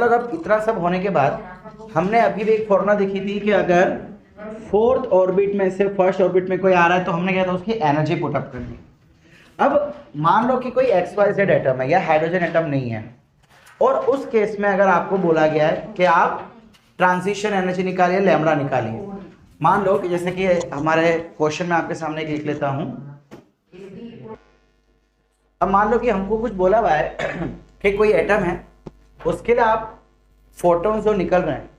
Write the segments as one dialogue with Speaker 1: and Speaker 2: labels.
Speaker 1: लोग अब इतना सब होने के बाद हमने अभी भी एक फॉर्मूला देखी थी कि अगर फोर्थ ऑर्बिट में से फर्स्ट ऑर्बिट में कोई आ रहा है तो हमने क्या था उसकी एनर्जी पुट अप करनी। अब मान लो कि कोई XYZ एटम है या हाइड्रोजन एटम नहीं है, और उस केस में अगर आपको बोला गया है कि आप ट्रांजिशन एनर्जी निकालिए, लैम्बडा निकालिए। मान लो कि जैसे कि हमारे क्वेश्चन में आपके सामने लिख लेता हूं। अब मान लो कि हमको कुछ बोला हुआ है कि कोई एटम है, उसके लिए आप फोटॉन्स जो निकल रहे हैं,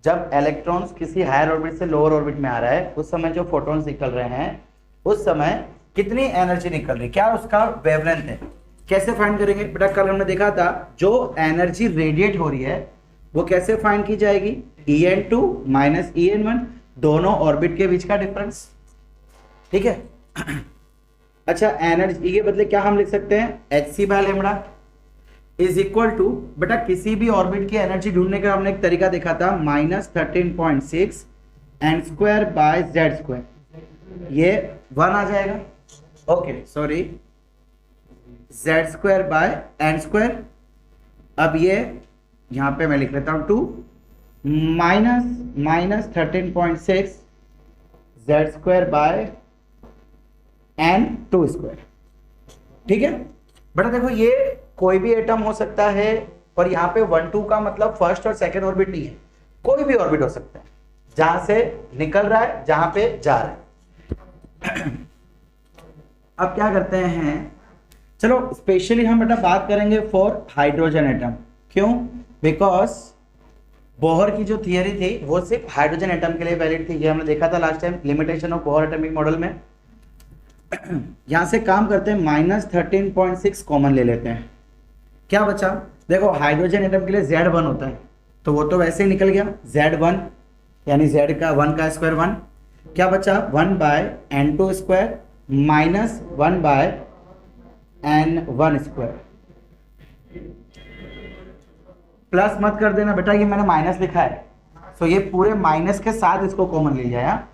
Speaker 1: जब इलेक्ट्रॉन्स किसी हायर ऑर्बिट से लोअर ऑर्बिट में आ रहा है उस समय जो फोटॉन्स निकल रहे हैं उस समय कितनी एनर्जी निकल रही है, क्या उसका वेवलेंथ है, कैसे फाइंड करेंगे बेटा? कल हमने देखा था जो एनर्जी रेडिएट हो रही है वो कैसे फाइंड की जाएगी, En2 माइनस En1, दोनों ऑर्बिट के बीच का डिफरेंस। ठीक है। अच्छा, एनर्जी के बदले क्या हम लिख सकते हैं, hc by lambda is equal to, बेटा किसी भी ऑर्बिट की एनर्जी ढूंढने का हमने एक तरीका देखा था, -13.6 n square by z square, ये 1 आ जाएगा। Okay sorry, z square by n square. अब ये यहां पे मैं लिख लेता हूं 2 -13.6 z square by n2 square. ठीक है बेटा, देखो ये कोई भी एटम हो सकता है, और यहाँ पे 1 2 का मतलब फर्स्ट और सेकंड ऑर्बिट नहीं है, कोई भी ऑर्बिट हो सकता है जहां से निकल रहा है जहां पे जा रहा है। अब क्या करते हैं, चलो स्पेशली हम बेटा बात करेंगे फॉर हाइड्रोजन एटम। क्यों? बिकॉज बोहर की जो थियरी थी वो सिर्फ हाइड्रोजन एटम के लिए वैलिड थी, ये हमने देखा था last time, limitation of Bohr atomic model में। यहां से काम करते हैं, -13.6 कॉमन ले लेते हैं, क्या बचा? देखो हाइड्रोजन एटम के लिए Z1 होता है तो वो तो वैसे ही निकल गया, Z1 यानी Z का 1 का स्क्वायर 1, क्या बचा 1 by n2 square minus 1 by n1 square. Plus मत कर देना बेटा, ये मैंने माइनस लिखा है तो ये पूरे माइनस के साथ इसको कॉमन ले लिया।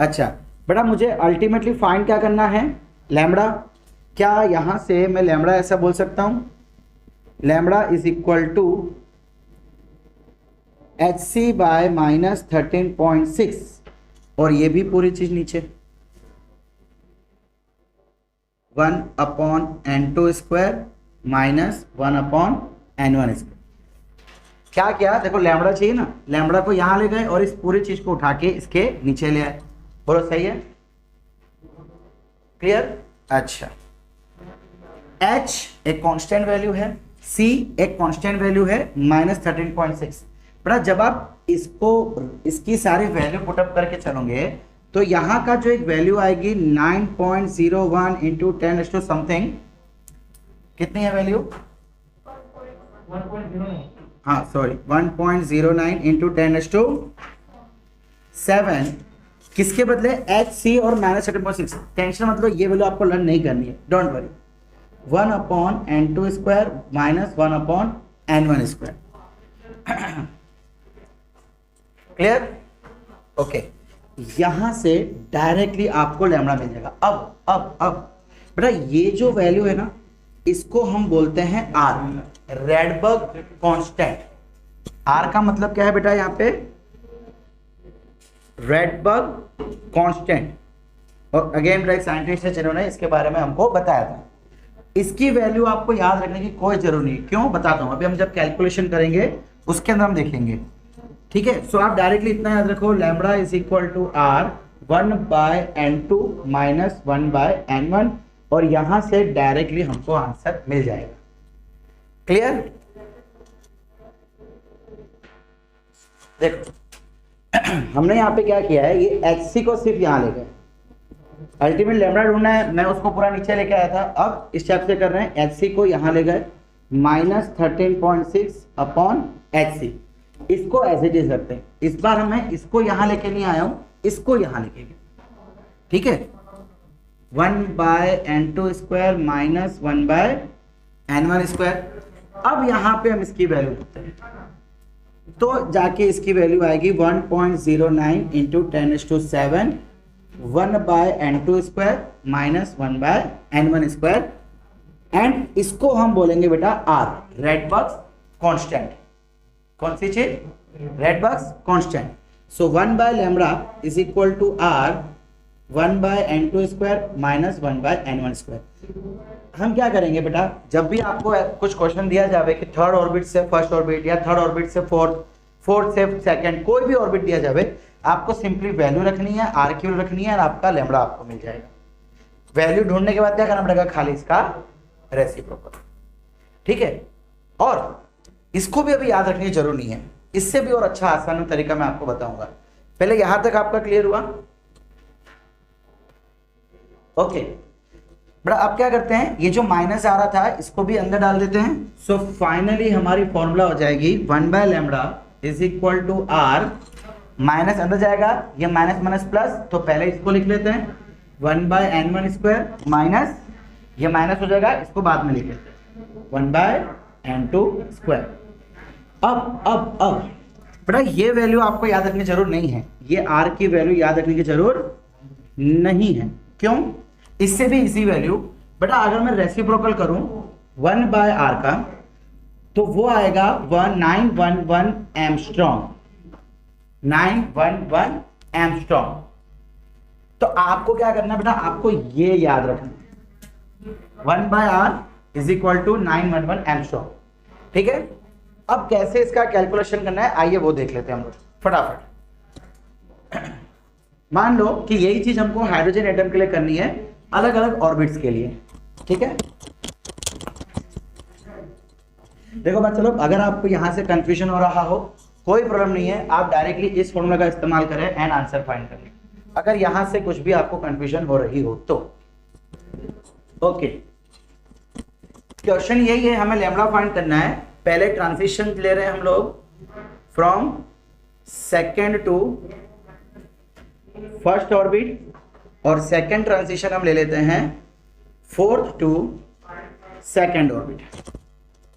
Speaker 1: अच्छा बेटा, मुझे अल्टीमेटली फाइंड क्या करना है, लैम्बडा। क्या यहां से मैं लैम्बडा ऐसा बोल सकता हूं, lambda is equal to hc by -13.6, और ये भी पूरी चीज नीचे 1/n2 square minus 1/n1 square. क्या किया, देखो लैम्बडा चाहिए ना, लैम्बडा को यहां ले गए और इस पूरी चीज को उठा के इसके नीचे ले आए। बोलो सही है, क्लियर? अच्छा, h एक कांस्टेंट वैल्यू है, c एक कांस्टेंट वैल्यू है -13.6। बड़ा जब आप इसको इसकी सारी वैल्यू पुटअप करके चलोगे तो यहां का जो एक वैल्यू आएगी 9.01 इंटू 10 समथिंग, कितनी है वैल्यू? 1.09, हाँ सॉरी 1.09 इंटू 10⁻⁷। किसके बदले hc और -13.6। टेंशन मतलब ये वैल्यू आपको लर्न नहीं करनी है, don't worry. 1/n2 square minus 1/n1 square. Clear? Okay, यहां से डायरेक्टली आपको लैम्बडा मिल जाएगा। अब बेटा ये जो वैल्यू है ना, इसको हम बोलते हैं R, रेडबर्ग कांस्टेंट। R का मतलब क्या है बेटा, यहाँ पे रेडबर्ग कांस्टेंट, और अगेन एक साइंटिस्ट है जिन्होंने इसके बारे में हमको बताया था। इसकी वैल्यू आपको याद रखने की कोई जरूरत नहीं, क्यों बताता हूं, अभी हम जब कैलकुलेशन करेंगे उसके अंदर हम देखेंगे। ठीक है, सो आप डायरेक्टली इतना याद रखो, lambda is equal to R 1/n2 minus 1/n1, और यहां से डायरेक्टली हमको आंसर मिल जाएगा। क्लियर? देखो हमने यहाँ पे क्या किया है, ये hc को सिर्फ यहाँ ले गए, अल्टीमेट लैम्बडा ढूंढना है, मैं उसको पूरा नीचे लेके आया था। अब इस स्टेप से कर रहे हैं, hc को यहाँ ले गए -13.6 अपॉन hc, इसको एज इट इज रखते हैं। इस बार मैं इसको यहाँ लेके नहीं आया हूं, इसको यहाँ लेके गया। ठीक है, 1/n2 square minus 1/n1 square. अब यहाँ पे हम इसकी वैल्यू देते हैं तो जाके इसकी वैल्यू आएगी 1.09 into 10⁻⁷, 1/n2 square minus 1/n1 square, and इसको हम बोलेंगे बेटा R, रेडबर्ग कांस्टेंट। कौन सी चीज? Rydberg's constant. So 1 by lambda is equal to R 1 by n2 square minus 1 by n1 square. हम क्या करेंगे बेटा, जब भी आपको कुछ क्वेश्चन दिया जावे कि थर्ड ऑर्बिट से फर्स्ट ऑर्बिट या थर्ड ऑर्बिट से फोर्थ से सेकंड, कोई भी ऑर्बिट दिया जावे, आपको सिंपली वैल्यू रखनी है, आर क्यू रखनी है और आपका लैम्ब्डा आपको मिल जाएगा। वैल्यू ढूंढने के बाद क्या करना पड़ेगा? खाली इसका रेसिप्रोकल। ठीक है, और इसको भी अभी याद रखने की जरूरत नहीं है, इससे भी और अच्छा आसान तरीका मैं आपको बताऊंगा। पहले यहां तक आपका क्लियर हुआ? ओके बड़ा, अब क्या करते हैं, ये जो माइनस आ रहा था इसको भी अंदर डाल देते हैं। सो फाइनली हमारी फॉर्मूला हो जाएगी 1 by lambda is equal to R, minus अंदर जाएगा, ये माइनस माइनस प्लस, तो पहले इसको लिख लेते हैं 1 बाय n1 स्क्वायर माइनस, ये माइनस हो जाएगा, इसको बाद में लिख लेते हैं 1 बाय n2 स्क्वायर। अब बेटा ये वैल्यू आपको याद रखने की जरूरत नहीं है, ये r की वैल्यू याद रखने की जरूरत नहीं है। क्यों? इससे भी इसी वैल्यू बेटा, अगर मैं रेसिप्रोकल करूं 1 बाय r का, तो वो आएगा 911 एंगस्ट्रॉम, 911 एंगस्ट्रॉम। तो आपको क्या करना है बेटा, आपको ये याद रखना 1 by r is equal to 911 angstrom. ठीक है, अब कैसे इसका कैलकुलेशन करना है आइए वो देख लेते हैं हम लोग फटाफट। मान लो कि यही चीज हमको हाइड्रोजन एटम के लिए करनी है, अलग अलग ऑर्बिट्स के लिए। ठीक है, देखो बच्चों लोग, अगर आपको यहां से कंफ्यूजन हो रहा हो कोई प्रॉब्लम नहीं है, आप डायरेक्टली इस फॉर्मूला का इस्तेमाल करें एंड आंसर फाइंड करें। अगर यहां से कुछ भी आपको कंफ्यूजन हो रही हो तो ओके, क्वेश्चन यही है, हमें लैम्ब्डा फाइंड करना है। पहले ट्रांजिशन ले रहे हैं हम लोग from second to first orbit, और सेकेंड ट्रांजिशन हम ले लेते हैं फोर्थ टू सेकेंड ऑर्बिट।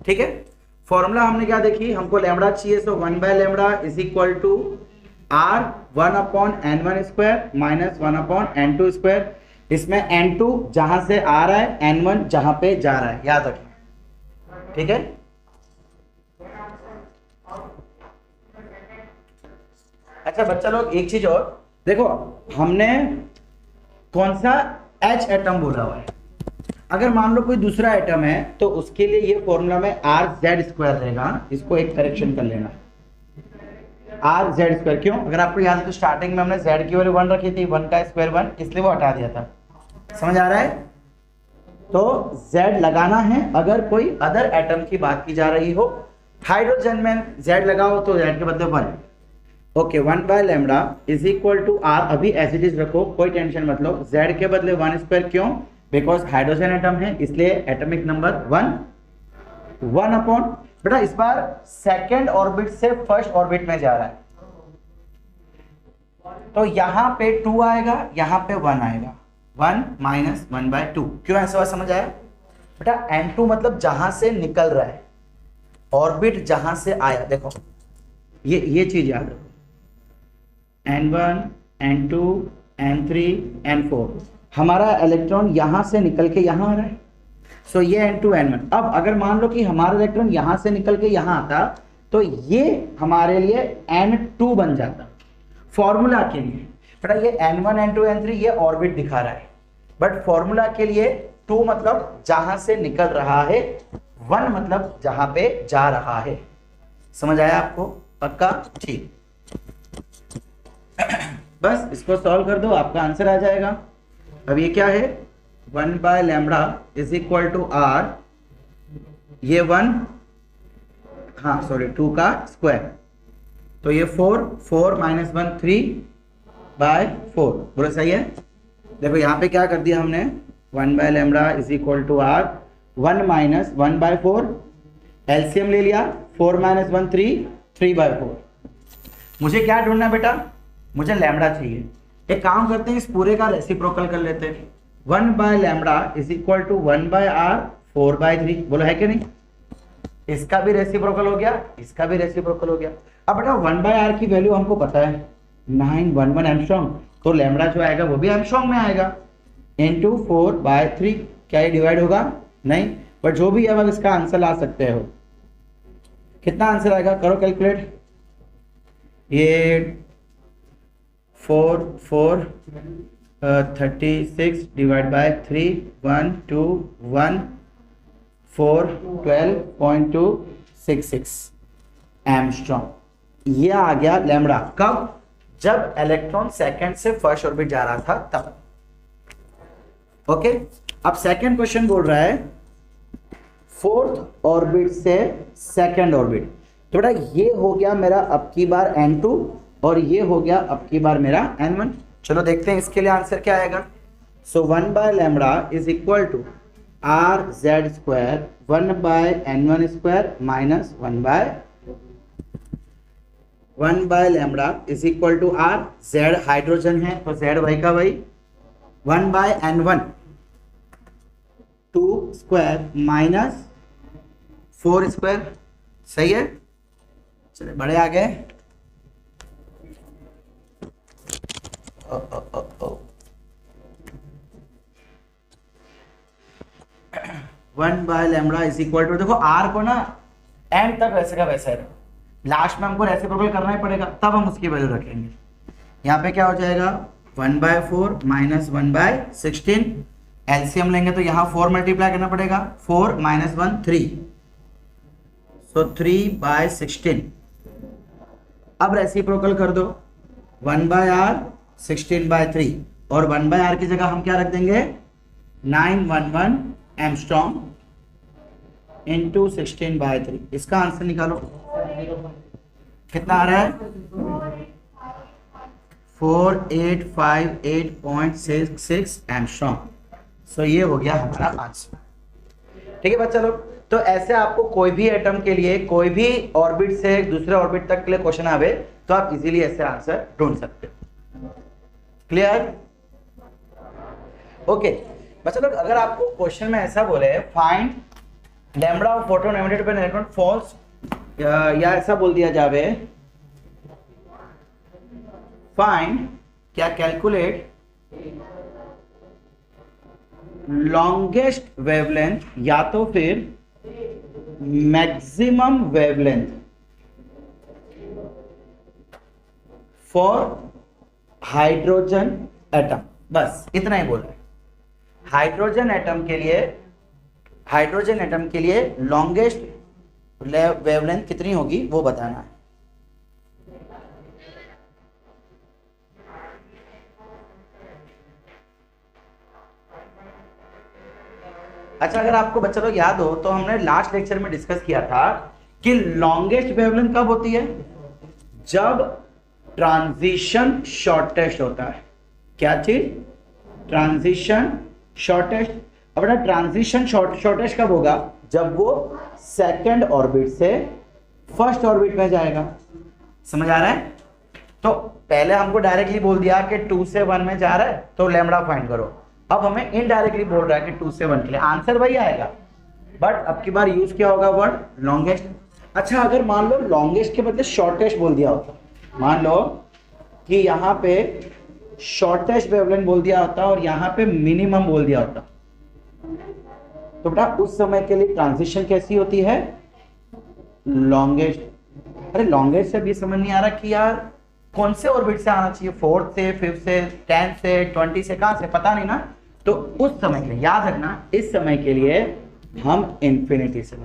Speaker 1: ठीक है, फॉर्मूला हमने क्या देखी, हमको लैम्ब्डा चाहिए, so 1 by lambda is equal to R 1 upon n1 square minus 1 upon n2 square. इसमें n2 जहां से आ रहा है, n1 जहां पे जा रहा है, याद रखें। ठीक है, अच्छा बच्चा लोग एक चीज और देखो, हमने कौन सा H एटम बोला हुआ है। अगर मान लो कोई दूसरा एटम है तो उसके लिए ये फॉर्मूला में आर जेड स्क्वायर रहेगा, इसको एक करेक्शन कर लेना, आर जेड स्क्वायर। क्यों? अगर आपको याद है तो स्टार्टिंग में हमने जेड की वैल्यू 1 रखी थी, 1 का स्क्वायर 1, इसलिए वो हटा दिया था। समझ आ रहा है? तो जेड लगाना है अगर कोई अदर एटम की बात की जा रही हो। हाइड्रोजन में जेड लगाओ तो जेड के बदले 1। Okay, 1 by lambda is equal to R, अभी एज इट इज रखो, कोई टेंशन मत लो। जेड के बदले 1 स्क्वायर, क्यों? बिकॉज हाइड्रोजन एटम है, इसलिए एटॉमिक नंबर 1 अपॉन, बेटा इस बार सेकेंड ऑर्बिट से फर्स्ट ऑर्बिट में जा रहा है, तो यहां पे 2 आएगा, यहां पे 1 आएगा, 1 माइनस 1 बाय 2। क्यों ऐसा हुआ, समझ आया बेटा? n2 मतलब जहां से निकल रहा है, ऑर्बिट जहां से आया। देखो ये चीज याद रखो, n1 n2 n3 n4, हमारा इलेक्ट्रॉन यहां से निकल के यहां आ रहा है, सो ये n2 n1। अब अगर मान लो कि हमारा इलेक्ट्रॉन यहां से निकल के यहां आता तो ये हमारे लिए n2 बन जाता फॉर्मूला के लिए। बेटा ये n1 n2 n3 ये ऑर्बिट दिखा रहा है, बट फॉर्मूला के लिए 2 मतलब जहां से निकल रहा है, 1 मतलब जहां पे जा रहा है। समझ आया आपको? पक्का? ठीक, बस इसको सॉल्व कर दो, आपका आंसर आ जाएगा। अब ये क्या है, 1 by lambda is equal to R, ये 1, हाँ सॉरी 2 का स्क्वायर, तो ये 4 माइनस 1 3 बाय 4, बोलो सही है? देखो यहाँ पे क्या कर दिया हमने, 1 by lambda is equal to R, 1 minus 1 by 4, LCM ले लिया, 4 माइनस 1 3 बाय 4। मुझे क्या ढूंढना है बेटा? मुझे लैम्ब्डा चाहिए। एक काम करते हैं, इस पूरे का रेसिप्रोकल कर लेते हैं। 1 by lambda is equal to 1 by R 4 by 3, बोलो है कि नहीं? इसका भी रेसिप्रोकल हो गया, इसका भी रेसिप्रोकल हो गया। अब बेटा 1 बाय आर की वैल्यू हमको पता है 911 एंगस्ट्रॉम, तो लैम्ब्डा जो आएगा वो भी एंगस्ट्रॉम में आएगा, इनटू 4 बाय 3। क्या ये डिवाइड होगा? नहीं, बट जो भी है अब इसका आंसर ला सकते हो। कितना आंसर आएगा, करो कैलकुलेट। ये 36 डिवाइड बाय 3 12.266 एंगस्ट्रॉम। ये आ गया लैम्बडा। कब? जब इलेक्ट्रॉन सेकंड से फर्स्ट ऑर्बिट जा रहा था तब। ओके, अब सेकंड क्वेश्चन बोल रहा है फोर्थ ऑर्बिट से सेकंड ऑर्बिट। तो बेटा ये हो गया मेरा अब की बार n2 और ये हो गया अब की बार मेरा n1। चलो देखते हैं इसके लिए आंसर क्या आएगा। So 1 by lambda is equal to R Z square 1 by n1 square minus 1 by lambda is equal to R, Z hydrogen है तो जेड वही का वही, 1 by n1 2 square minus 4 square. सही है, चले बड़े आ गए। 1 by lambda is equal to, देखो आर को ना एंड तक वैसे का वैसे है, लास्ट में हमको रेसिप्रोकल करना ही पड़ेगा तब हम उसकी वैल्यू रखेंगे। यहाँ पे क्या हो जाएगा 1 बाय 4 माइनस 1 बाय 16, एलसीएम लेंगे तो यहाँ 4 मल्टीप्लाई करना पड़ेगा, 4 माइनस 1 3, सो 3 बाय 16। अब रेसिप्रोकल कर दो 1 बाय आर 16 बाय 3 और 1 बाय आर की जगह हम क्या रख देंगे 911 एंगस्ट्रॉम इंटू 16 बाय 3। इसका आंसर निकालो, कितना आ रहा है 4858.66 एंगस्ट्रॉम। सो ये हो गया हमारा आंसर। ठीक है बच्चा लोग, तो ऐसे आपको कोई भी एटम के लिए कोई भी ऑर्बिट से दूसरे ऑर्बिट तक के लिए क्वेश्चन आवे तो आप इजीली ऐसे आंसर ढूंढ सकते हो। क्लियर? ओके बच्चा लोग, अगर आपको क्वेश्चन में ऐसा बोले find lambda of photon emitted by electron falls, या ऐसा बोल दिया जावे फाइंड क्या कैलकुलेट लॉन्गेस्ट वेवलेंथ या तो फिर maximum wavelength for hydrogen atom, बस इतना ही बोल रहे हैं। हाइड्रोजन एटम के लिए लॉन्गेस्ट वेवलेंथ कितनी होगी वो बताना है। अच्छा, अगर आपको बच्चा लोग याद हो तो हमने लास्ट लेक्चर में डिस्कस किया था कि लॉन्गेस्ट वेवलेंथ कब होती है, जब ट्रांजिशन शॉर्टेस्ट होता है। क्या चीज? Transition shortest. अब बेटा ट्रांजिशन शॉर्टेस्ट कब होगा, जब वो सेकंड ऑर्बिट से फर्स्ट ऑर्बिट में जाएगा। समझ आ रहा है? तो पहले हमको डायरेक्टली बोल दिया कि 2 से 1 में जा रहा है तो लैम्बडा फाइंड करो। अब हमें इनडायरेक्टली बोल रहा है कि 2 से 1 के लिए आंसर वही आएगा, बट अब की बार यूज क्या होगा वर्ड लॉन्गेस्ट। अच्छा, अगर मान लो लॉन्गेस्ट के बदले शॉर्टेस्ट बोल दिया होता, मान लो कि यहाँ पे शॉर्टेस्ट वेवलेंथ बोल दिया होता और यहाँ पे मिनिमम बोल दिया होता, तो बेटा उस समय के लिए ट्रांजिशन कैसी होती है, लॉन्गेस्ट। अरे लॉन्गेस्ट से भी समझ नहीं आ रहा कि यार कौन से ऑर्बिट से आना चाहिए, 4th से 5th से 10th से 20 से, कहां से पता नहीं ना। तो उस समय के लिए याद रखना, इस समय के लिए हम इंफिनिटी से,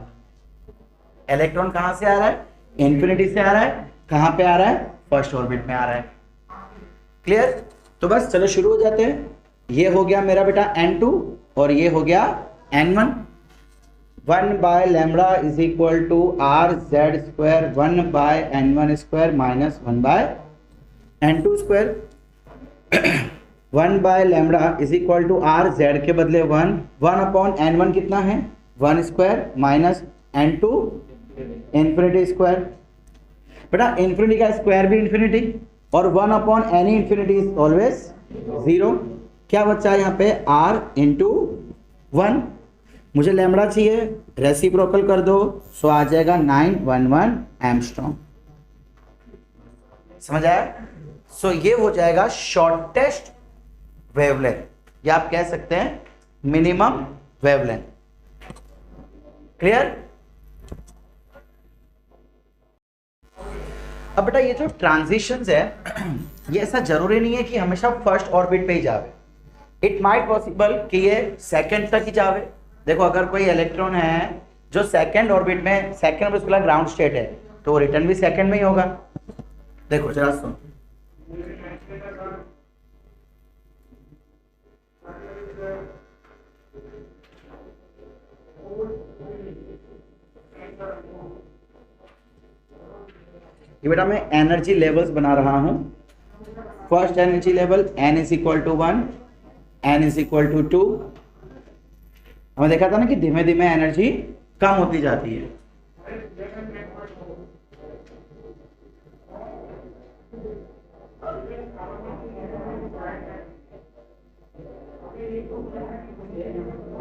Speaker 1: इलेक्ट्रॉन कहां से आ रहा है, इंफिनिटी से आ रहा है, कहां पे आ रहा है, फर्स्ट ऑर्बिट में आ रहा है। क्लियर? तो बस चलो शुरू हो जाते हैं। ये हो गया मेरा बेटा n2 और ये हो गया n1। 1 by lambda is equal to R Z square 1 by n1 square minus 1 by n2 square. 1 by lambda is equal to R Z के बदले 1 अपॉन n1 कितना है 1 square minus n2 infinity square. बेटा infinity का square भी infinity और 1 upon any infinity is always 0। क्या बच्चा है यहाँ पे r इंटू 1। मुझे लैम्बडा चाहिए, रेसिप्रोकल कर दो, सो आ जाएगा 911 एंगस्ट्रॉम। समझ आया? सो ये हो जाएगा शॉर्टेस्ट वेवलेंथ, या आप कह सकते हैं मिनिमम वेवलेंथ। क्लियर? अब बेटा ये जो ट्रांजिशंस है ये ऐसा जरूरी नहीं है कि हमेशा फर्स्ट ऑर्बिट पे ही जावे, इट माइट पॉसिबल कि ये सेकंड तक ही जावे। देखो अगर कोई इलेक्ट्रॉन है जो सेकंड ऑर्बिट में, सेकंड उसका ग्राउंड स्टेट है, तो रिटर्न भी सेकंड में ही होगा। देखो जरा सुन, ये बेटा मैं एनर्जी लेवल्स बना रहा हूं। First energy level n is equal to 1, n is equal to 2। हमें देखा था ना कि धीमे धीमे एनर्जी कम होती जाती है।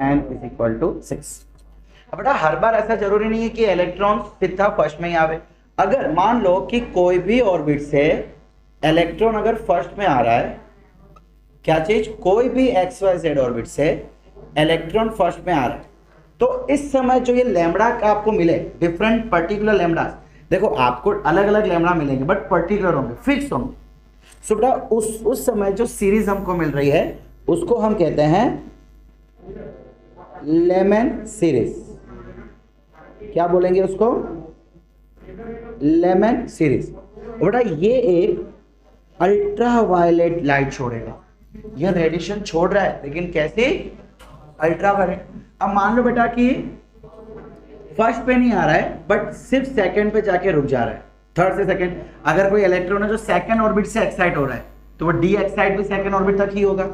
Speaker 1: n is equal to 6। अब बेटा हर बार ऐसा जरूरी नहीं है कि इलेक्ट्रॉन सीधा फर्स्ट में ही आवे। अगर मान लो कि कोई भी ऑर्बिट से इलेक्ट्रॉन अगर फर्स्ट में आ रहा है, क्या चीज, कोई भी एक्स वाई जेड ऑर्बिट से इलेक्ट्रॉन फर्स्ट में आ रहा है, तो इस समय जो ये लैम्बडा का आपको मिले, डिफरेंट पर्टिकुलर लैम्बडा, देखो आपको अलग अलग लैम्बडा मिलेंगे बट पर्टिकुलर होंगे, फिक्स होंगे। सो बेटा उस समय जो सीरीज हमको मिल रही है उसको हम कहते हैं लेमन सीरीज। क्या बोलेंगे उसको, लेमन सीरीज। बेटा ये एक अल्ट्रा वायलेट लाइट छोड़ेगा, ये रेडिएशन छोड़ रहा है लेकिन कैसे, अल्ट्रा वायलेट। अब मान लो बेटा कि फर्स्ट पे नहीं आ रहा है बट सिर्फ सेकंड पे जाके रुक जा रहा है, थर्ड से सेकंड। अगर कोई इलेक्ट्रॉन है जो सेकंड ऑर्बिट से एक्साइट हो रहा है तो वो डी एक्साइट भी सेकंड ऑर्बिट तक ही होगा,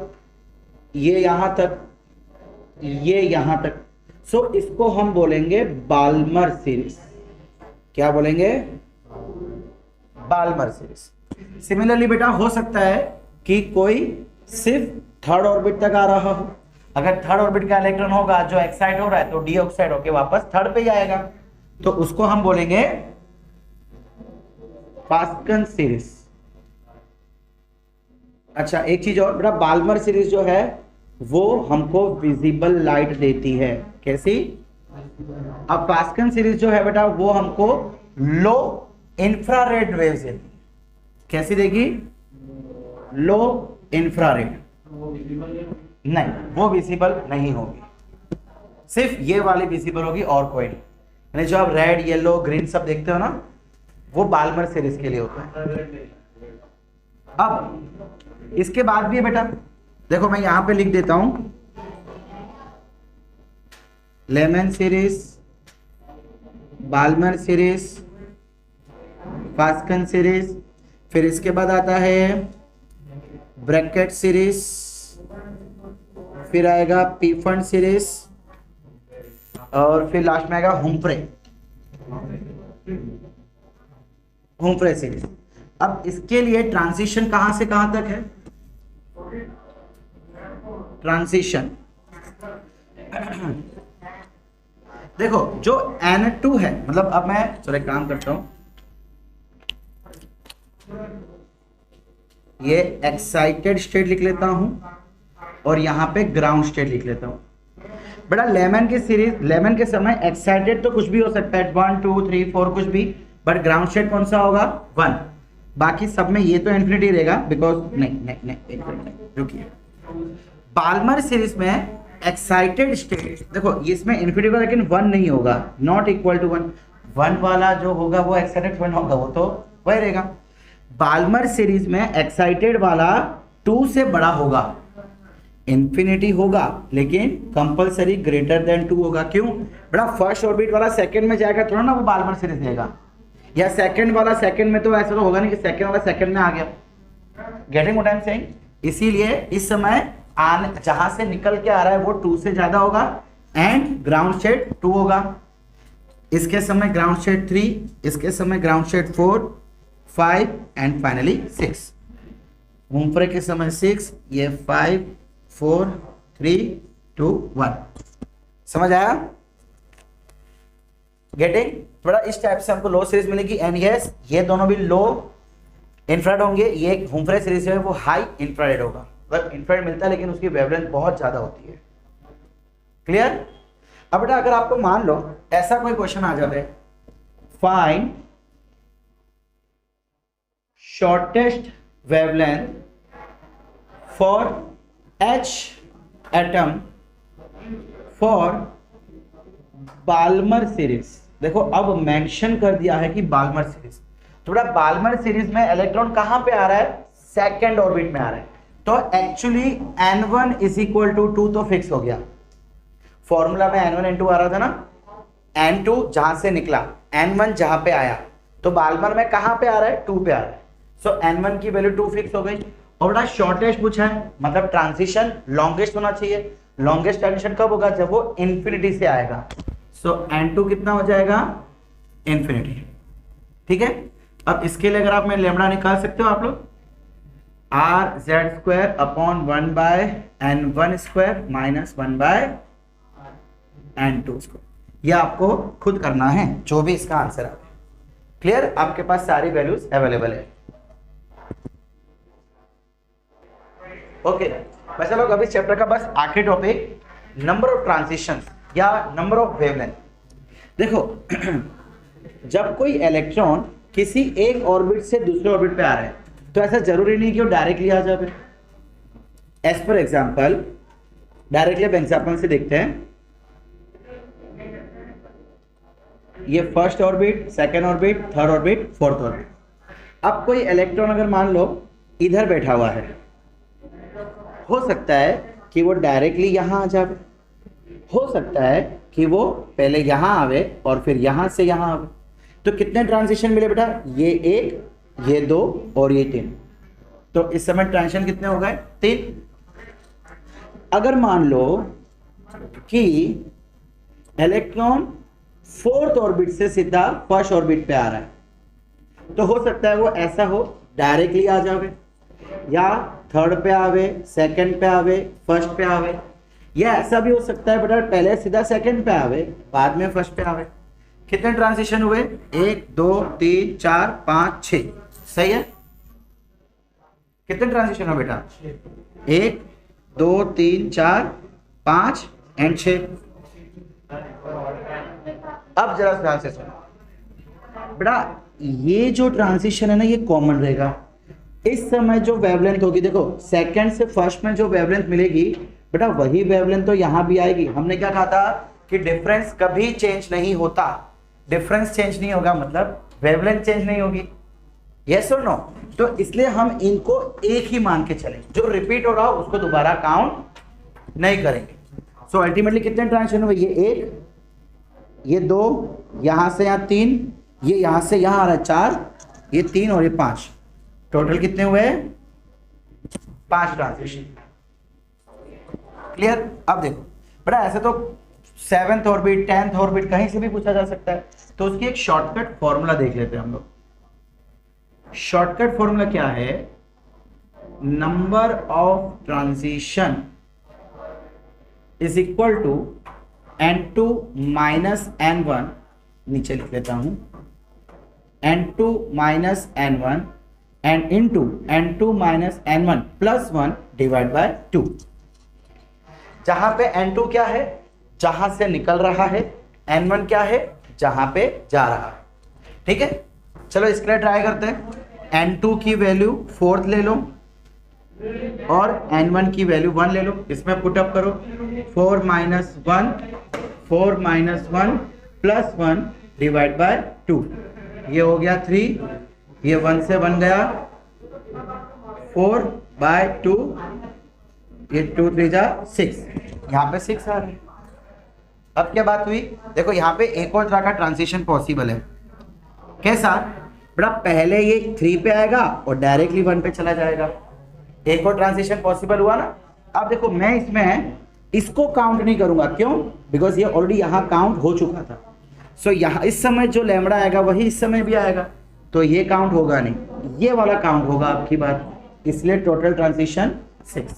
Speaker 1: ये यहां तक, ये यहां तक। सो इसको हम बोलेंगे बाल्मर सीरीज। क्या बोलेंगे, बाल्मर सीरीज। सिमिलरली बेटा हो सकता है कि कोई सिर्फ थर्ड ऑर्बिट तक आ रहा हो। अगर थर्ड ऑर्बिट का इलेक्ट्रॉन होगा जो एक्साइट हो रहा है तो डी ऑक्साइड होके वापस थर्ड पे जाएगा, तो उसको हम बोलेंगे पास्कन सीरीज। अच्छा एक चीज और बेटा, बाल्मर सीरीज जो है वो हमको विजिबल लाइट देती है। कैसी, अब पास्कन सीरीज जो है बेटा वो हमको लो इंफ्रारेड वेव्स देती है। कैसी देगी, लो इंफ्रारेड। नहीं, वो विजिबल नहीं होगी, सिर्फ ये वाली विजिबल होगी और कोई नहीं। यानी जो आप रेड येलो ग्रीन सब देखते हो ना, वो बाल्मर सीरीज के लिए होता है। अब इसके बाद भी है बेटा, देखो मैं यहां पे लिख देता हूं Lyman series, Balmer series, Paschen series, फिर इसके बाद आता है ब्रैकेट सीरीज, फिर आएगा पीफन सीरीज और फिर लास्ट में आएगा हुम्फ्रे सीरीज। अब इसके लिए ट्रांजिशन कहां से कहां तक है, ट्रांजिशन देखो जो N2 है, मतलब अब मैं चलो एक काम करता हूं, ये एक्साइटेड स्टेट लिख लेता हूं और यहां पे ग्राउंड स्टेट लिख लेता हूं। बेटा लेमन की सीरीज, लेमन के समय एक्साइटेड तो कुछ भी हो सकता है, 1 2 3 4 कुछ भी, बट ग्राउंड स्टेट कौन सा होगा, 1। बाकी सब में ये तो इन्फिनिटी रहेगा बिकॉज नहीं एक मिनट रुकिए। बाल्मर सीरीज में एक्साइटेड स्टेट, देखो इसमें इन्फिनिटी होगा लेकिन 1 नहीं होगा, नॉट इक्वल टू 1। 1 वाला जो होगा वो एक्साइटेड 1 होगा, वो तो वही रहेगा। बाल्मर सीरीज में एक्साइटेड वाला 2 से बड़ा होगा, इन्फिनिटी होगा लेकिन कंपलसरी ग्रेटर देन 2 होगा। क्यों बेटा, फर्स्ट ऑर्बिट वाला सेकंड में जाएगा थोड़ा ना वो बाल्मर सीरीज देगा, या सेकंड वाला सेकंड में, तो ऐसा तो होगा नहीं कि सेकंड वाला सेकंड में आ गया। Getting what I am saying. इसीलिए इस समय जहां से निकल के आ रहा है वो 2 से ज्यादा होगा एंड ग्राउंड स्टेट 2 होगा। इसके समय ग्राउंड स्टेट 3, इसके समय ग्राउंड स्टेट 4 5 एंड फाइनली 6। हुम्फ्रे के समय 6, ये 5 4 3 2 1। समझ आया, गेटिंग। थोड़ा इस टाइप से हमको लो सीरीज मिलेगी एंड यस ये दोनों भी लो इंफ्रारेड होंगे। ये हुम्फ्रे सीरीज है वो हाई इंफ्रारेड होगा, मतलब इंफ्रारेड मिलता है लेकिन उसकी वेवलेंथ बहुत ज्यादा होती है। क्लियर। अब बेटा अगर आपको मान लो ऐसा कोई क्वेश्चन आ जाए, find shortest wavelength for H atom for Balmer series. देखो अब मेंशन कर दिया है कि बाल्मर सीरीज, तो बेटा बाल्मर सीरीज में इलेक्ट्रॉन कहां पे आ रहा है, सेकंड ऑर्बिट में आ रहा है। तो actually N1 is equal to 2 तो फिक्स हो गया, फॉर्मूला में N1 N2 आ रहा था ना, N2 जहां से निकला N1 जहां पे आया, तो बाल्मर में कहां पे आ रहा है, 2 पे आ रहा है। सो N1 की वैल्यू 2 फिक्स हो गई। और बेटा शॉर्टेस्ट पूछा है, मतलब ट्रांजिशन लॉन्गेस्ट होना चाहिए। लॉन्गेस्ट ट्रांजिशन कब होगा, जब वो इन्फिनिटी से आएगा। सो N2 कितना हो जाएगा, इन्फिनिटी। ठीक है, अब इसके लिए अगर आप मैं लेमड़ा निकाल सकते हो आप लोग, R Z square upon 1 by N1 square minus 1 by N2 square. ये आपको खुद करना है, जो भी इसका आंसर आए। क्लियर, आपके पास सारी वैल्यूज अवेलेबल है। ओके बच्चा लोग, अभी चैप्टर का बस आखिरी टॉपिक नंबर ऑफ ट्रांजिशंस या नंबर ऑफ वेवलेंथ। देखो जब कोई इलेक्ट्रॉन किसी एक ऑर्बिट से दूसरे ऑर्बिट पे आ रहा है, तो ऐसा जरूरी नहीं कि वो डायरेक्टली आ जाए। एज पर एग्जाम्पल, डायरेक्टली अब एग्जाम्पल से देखते हैं। ये first orbit, second orbit, third orbit, fourth orbit. अब कोई इलेक्ट्रॉन अगर मान लो इधर बैठा हुआ है, हो सकता है कि वो डायरेक्टली यहां आ जाए, हो सकता है कि वो पहले यहां आवे और फिर यहां से यहां आवे। तो कितने ट्रांजिशन मिले बेटा, ये 1, ये 2 और ये 3। तो इस समय ट्रांजिशन कितने हो गए, 3। अगर मान लो कि इलेक्ट्रॉन फोर्थ ऑर्बिट से सीधा फर्स्ट ऑर्बिट पे आ रहा है, तो हो सकता है वो ऐसा हो, डायरेक्टली आ जावे, या थर्ड पे आवे, सेकंड पे आवे, फर्स्ट पे आवे, या ऐसा भी हो सकता है बेटा पहले सीधा सेकंड पे आवे, बाद में फर्स्ट पे आवे। कितने ट्रांजिशन हुए, 1 2 3 4 5 6। सही है, कितने ट्रांजिशन हुए बेटा, 1 2 3 4 5 एंड 6। अब जरा ध्यान से सुनो बेटा, ये जो ट्रांजिशन है ना, ये कॉमन रहेगा। इस समय जो वेवलेंथ होगी, देखो सेकंड से फर्स्ट में जो वेवलेंथ मिलेगी बेटा, वही वेवलेंथ तो यहां भी आएगी। हमने क्या कहा था कि डिफरेंस कभी चेंज नहीं होता, डिफरेंस चेंज नहीं होगा मतलब वेवलेंथ चेंज नहीं होगी। यस और नो? तो इसलिए हम इनको एक ही मान के चले, जो रिपीट हो रहा हो उसको दोबारा काउंट नहीं करेंगे। सो अल्टीमेटली कितने ट्रांजिशन हुए, ये 1, ये 2, यहां से यहां 3, ये यहां से यहां आ रहा है 4, ये 3 और ये 5। टोटल कितने हुए, 5 ट्रांजिशन। क्लियर? अब देखो बेटा, ऐसे तो 7th ऑर्बिट, 10th ऑर्बिट कहीं से भी पूछा जा सकता है, तो उसकी एक शॉर्टकट फॉर्मूला देख लेते हैं हम लोग। शॉर्टकट फॉर्मूला क्या है, number of transition is equal to N2 minus N1, नीचे लिख लेता हूं, N2 minus N1 and into N2 minus N1 plus 1 divide by 2। जहां पे N2 क्या है, जहां से निकल रहा है, N1 क्या है, जहां पे जा रहा है। ठीक है, चलो इसके लिए ट्राई करते हैं। N2 की वैल्यू 4 ले लो और N1 की वैल्यू 1 ले लो, इसमें पुट अप करो। 4 minus 1, 4 minus 1 plus 1 divide by 2, ये हो गया 3, ये 1 से बन गया 4 बाय 2, ये 2 3 जा 6, यहाँ पे 6 आ रहा है। अब क्या बात हुई, देखो यहाँ पे एक और तरह का ट्रांजिशन पॉसिबल है। कैसा बेटा, पहले ये 3 पे आएगा और डायरेक्टली 1 पे चला जाएगा। एक और ट्रांजिशन पॉसिबल हुआ ना। अब देखो मैं इसमें इसको काउंट नहीं करूंगा, क्यों, बिकॉज ये ऑलरेडी यहाँ काउंट हो चुका था। सो यहाँ इस समय जो लैम्बडा आएगा वही इस समय भी आएगा, तो ये काउंट होगा नहीं, ये वाला काउंट होगा आपकी बात, इसलिए टोटल ट्रांजिशन 6।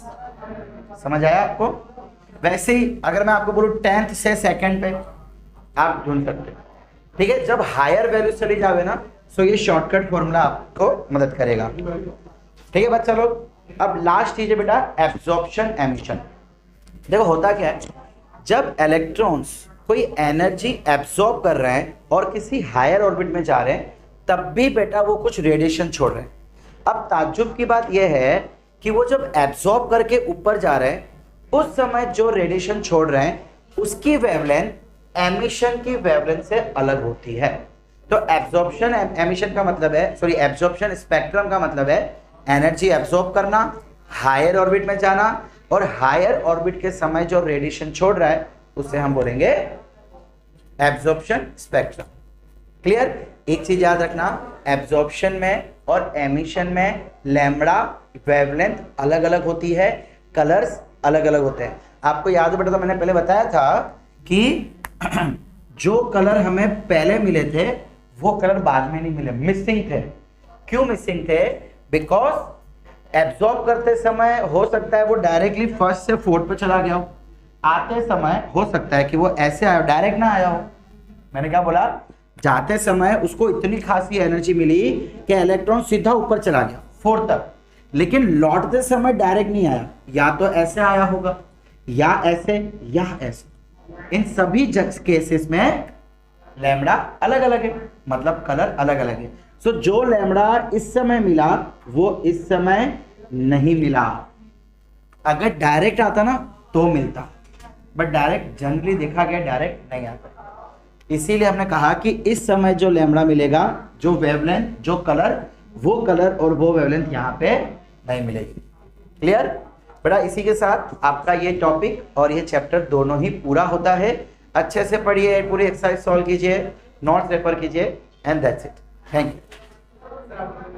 Speaker 1: समझ आया आपको? वैसे ही अगर मैं आपको बोलूं 10th से सेकंड पे आप ढूंढ सकते हैं। ठीक है, जब हायर वैल्यू चली जावे ना, सो ये शॉर्टकट फॉर्मूला आपको मदद करेगा। ठीक है बच्चा लोग, अब लास्ट चीज है बेटा एब्जॉर्प्शन एमिशन। देखो होता क्या है, जब इलेक्ट्रॉन्स कोई एनर्जी एब्जॉर्ब कर रहे हैं और किसी हायर ऑर्बिट में जा रहे हैं, तब भी बेटा वो कुछ रेडिएशन छोड़ रहे हैं। अब ताज्जुब की बात यह है कि वो जब एब्जॉर्ब करके ऊपर जा रहे हैं उस समय जो रेडिएशन छोड़ रहे हैं उसकी वेवलेंथ एमिशन की वेवलेंथ से अलग होती है। तो एब्जॉर्प्शन एमिशन का मतलब है, सॉरी एब्जॉर्प्शन स्पेक्ट्रम का मतलब है एनर्जी एब्जॉर्ब करना, हायर ऑर्बिट में जाना, और हायर ऑर्बिट के समय जो रेडिएशन छोड़ रहा है उसे हम बोलेंगे एब्जॉर्प्शन स्पेक्ट्रम। क्लियर? एक चीज याद रखना, एब्जॉर्प्शन में और एमिशन में लैम्बडा वेवलेंथ अलग अलग होती है, कलर्स अलग अलग होते हैं। आपको याद है बेटा, तो मैंने पहले बताया था कि जो कलर हमें पहले मिले थे वो कलर बाद में नहीं मिले, मिसिंग थे। क्यों मिसिंग थे? बिकॉज एब्जॉर्ब करते समय हो सकता है वो डायरेक्टली फर्स्ट से फोर्थ पे चला गया हो, आते समय हो सकता है कि वो ऐसे आया, डायरेक्ट ना आया हो। मैंने क्या बोला? जाते समय उसको इतनी खासी एनर्जी मिली कि इलेक्ट्रॉन सीधा ऊपर चला गया फोर्थ तक, लेकिन लौटते समय डायरेक्ट नहीं आया, या तो ऐसे आया होगा या ऐसे या ऐसे। इन सभी केसेस में लैम्बडा अलग अलग है, मतलब कलर अलग अलग है। सो जो लैम्बडा इस समय मिला वो इस समय नहीं मिला। अगर डायरेक्ट आता ना तो मिलता, बट डायरेक्ट जनरली देखा गया डायरेक्ट नहीं आता। इसीलिए हमने कहा कि इस समय जो लैम्बडा मिलेगा, जो वेवलेंथ, जो कलर, वो कलर और वो वेवलेंथ यहाँ पे नहीं मिलेगी। क्लियर बेटा? इसी के साथ आपका ये टॉपिक और ये चैप्टर दोनों ही पूरा होता है। अच्छे से पढ़िए, पूरी एक्सरसाइज सॉल्व कीजिए, नोट्स रेफर कीजिए, and that's it. Thank you.